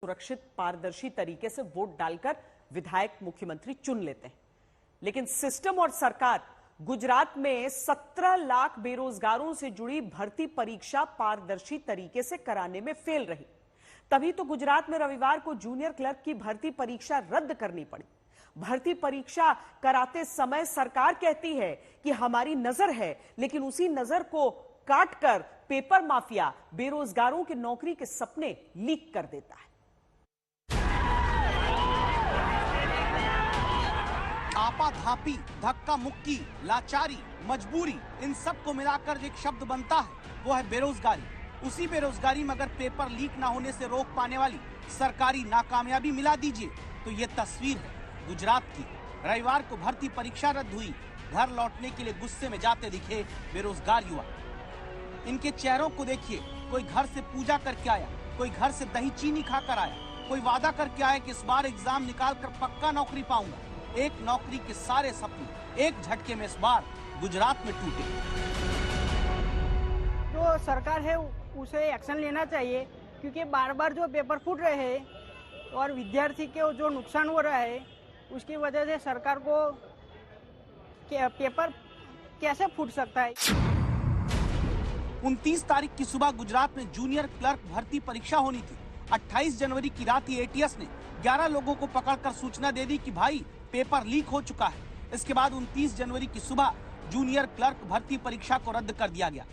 सुरक्षित पारदर्शी तरीके से वोट डालकर विधायक मुख्यमंत्री चुन लेते हैं। लेकिन सिस्टम और सरकार गुजरात में 17 लाख बेरोजगारों से जुड़ी भर्ती परीक्षा पारदर्शी तरीके से कराने में फेल रही। तभी तो गुजरात में रविवार को जूनियर क्लर्क की भर्ती परीक्षा रद्द करनी पड़ी। भर्ती परीक्षा कराते समय सरकार कहती है कि हमारी नजर है, लेकिन उसी नजर को काटकर पेपर माफिया बेरोजगारों के नौकरी के सपने लीक कर देता है। आपाधापी, धक्का मुक्की, लाचारी, मजबूरी, इन सब को मिलाकर एक शब्द बनता है, वो है बेरोजगारी। उसी बेरोजगारी में अगर पेपर लीक ना होने से रोक पाने वाली सरकारी नाकामयाबी मिला दीजिए तो ये तस्वीर है गुजरात की। रविवार को भर्ती परीक्षा रद्द हुई। घर लौटने के लिए गुस्से में जाते दिखे बेरोजगार युवा। इनके चेहरों को देखिए, कोई घर से पूजा करके आया, कोई घर से दही चीनी खाकर आया, कोई वादा करके आया कि इस बार एग्जाम निकाल कर पक्का नौकरी पाऊंगा। एक नौकरी के सारे सपने एक झटके में इस बार गुजरात में टूटे। जो सरकार है उसे एक्शन लेना चाहिए, क्योंकि बार बार जो पेपर फूट रहे हैं और विद्यार्थी के जो नुकसान हो रहा है उसकी वजह से सरकार को पेपर कैसे फूट सकता है। 29 तारीख की सुबह गुजरात में जूनियर क्लर्क भर्ती परीक्षा होनी थी। 28 जनवरी की रात ही एटीएस ने 11 लोगों को पकड़कर सूचना दे दी कि भाई पेपर लीक हो चुका है। इसके बाद 29 जनवरी की सुबह जूनियर क्लर्क भर्ती परीक्षा को रद्द कर दिया गया।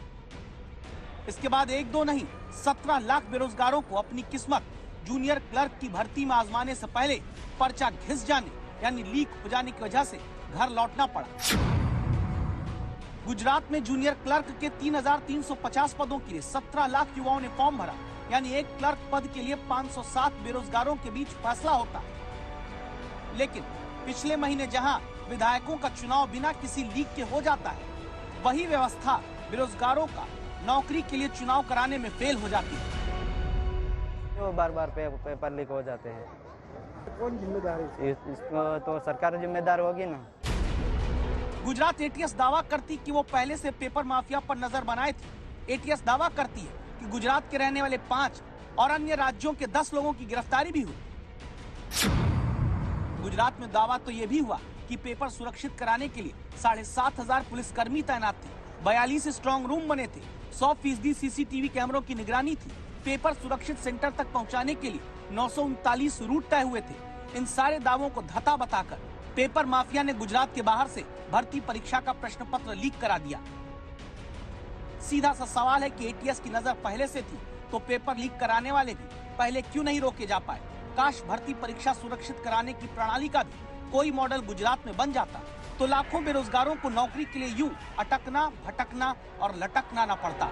इसके बाद एक दो नहीं 17 लाख बेरोजगारों को अपनी किस्मत जूनियर क्लर्क की भर्ती में आजमाने से पहले पर्चा घिस जाने यानी लीक हो जाने की वजह से घर लौटना पड़ा। गुजरात में जूनियर क्लर्क के 3,350 पदों के लिए 17 लाख युवाओं ने फॉर्म भरा, यानी एक क्लर्क पद के लिए 507 बेरोजगारों के बीच फैसला होता। लेकिन पिछले महीने जहां विधायकों का चुनाव बिना किसी लीक के हो जाता है, वही व्यवस्था बेरोजगारों का नौकरी के लिए चुनाव कराने में फेल हो जाती है। जो बार बार पेपर लीक हो जाते हैं, कौन जिम्मेदार है? इसको तो सरकार जिम्मेदार होगी ना। गुजरात एटीएस दावा करती कि वो पहले से पेपर माफिया पर नजर बनाए थे। एटीएस दावा करती है कि गुजरात के रहने वाले 5 और अन्य राज्यों के 10 लोगों की गिरफ्तारी भी हुई। गुजरात में दावा तो ये भी हुआ कि पेपर सुरक्षित कराने के लिए 7,500 पुलिसकर्मी तैनात थे, 42 स्ट्रांग रूम बने थे, 100% सीसीटीवी कैमरों की निगरानी थी। पेपर सुरक्षित सेंटर तक पहुंचाने के लिए 939 रूट तय हुए थे। इन सारे दावों को धता बताकर पेपर माफिया ने गुजरात के बाहर से भर्ती परीक्षा का प्रश्न पत्र लीक करा दिया। सीधा सा सवाल है कि एटीएस की नजर पहले से थी तो पेपर लीक कराने वाले भी पहले क्यों नहीं रोके जा पाए। काश भर्ती परीक्षा सुरक्षित कराने की प्रणाली का भी कोई मॉडल गुजरात में बन जाता तो लाखों बेरोजगारों को नौकरी के लिए यूं अटकना, भटकना और लटकना न पड़ता।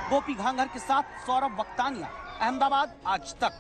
गोपी घांघर के साथ सौरभ वक्तानिया, अहमदाबाद, आज तक।